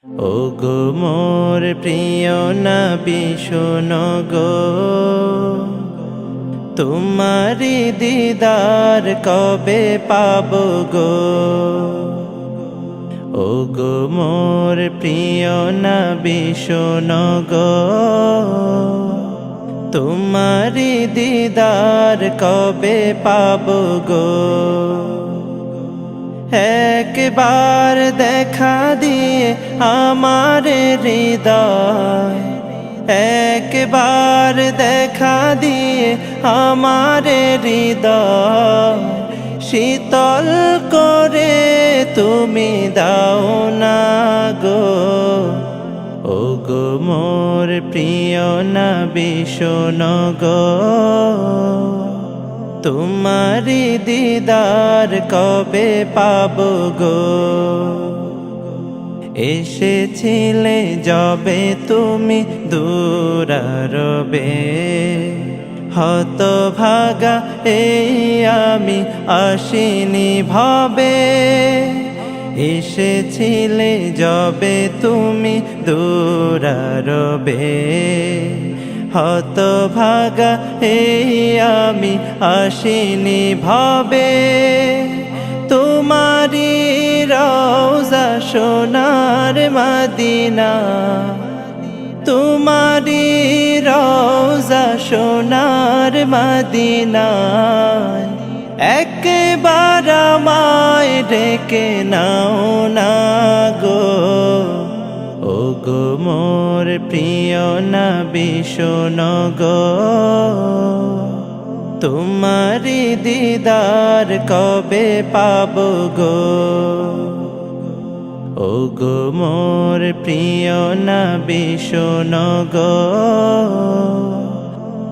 ওগো মোর প্রিয় নবী শোনো গো, তোমারি দিদার কবে পাবো গো। ওগো মোর প্রিয় নবী শোনো গো, তোমারি দিদার কবে পাবো গো। একবার দেখা দিয়ে আমার হৃদয়, একবার দেখা দিয়ে আমার হৃদয় শীতল করে তুমি দাও না গো। ওগো মোর প্রিয় নবী শোনো গো, তোমারি দিদার কবে পাবো গো। এসেছিলে যবে তুমি দূরারবে, হতভাগা এই আমি আসিনি ভবে। এসেছিলে যবে তুমি দূরারবে, হতভাগা এই আমি আসিনি ভবে। তোমারি রওজা সোনার মদিনা, তোমারি রওজা সোনার মদিনা, একবার আমায় ডেকে নাও না গো। ওগো মোর প্রিয় নবী শোনো গো, তোমারি দিদার কবে পাবো গো। ওগো মোর প্রিয় নবী শোনো গো,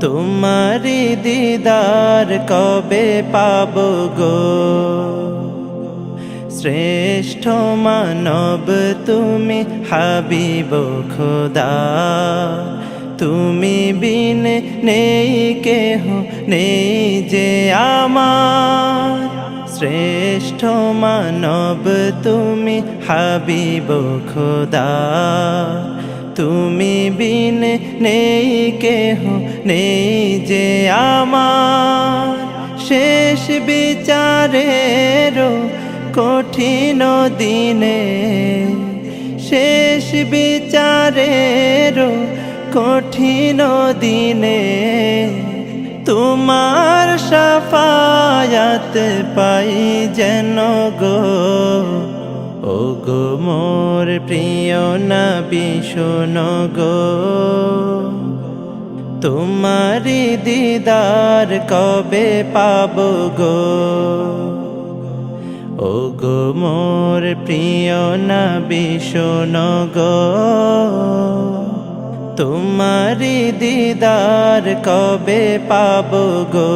তোমারি দিদার কবে পাবো গো। শ্রেষ্ঠ মানব তুমি হাবিব খোদা, তুমি বিন নেই কেহ নেই যে আমার। শ্রেষ্ঠ মানব তুমি হাবিব খোদা, তুমি বিন নেই কেহ নেই যে আমার। শেষ বিচারেরও কঠিন দিনে, শেষ বিচারেরও কঠিন দিনে, তোমার শাফায়াত পাই যেন গো। ওগো মোর প্রিয় নবী শোনো গো, তোমারি দিদার কবে পাবো গো। ওগো মোর প্রিয় নবী শোনো গো, তোমারি দিদার কবে পাবো গো।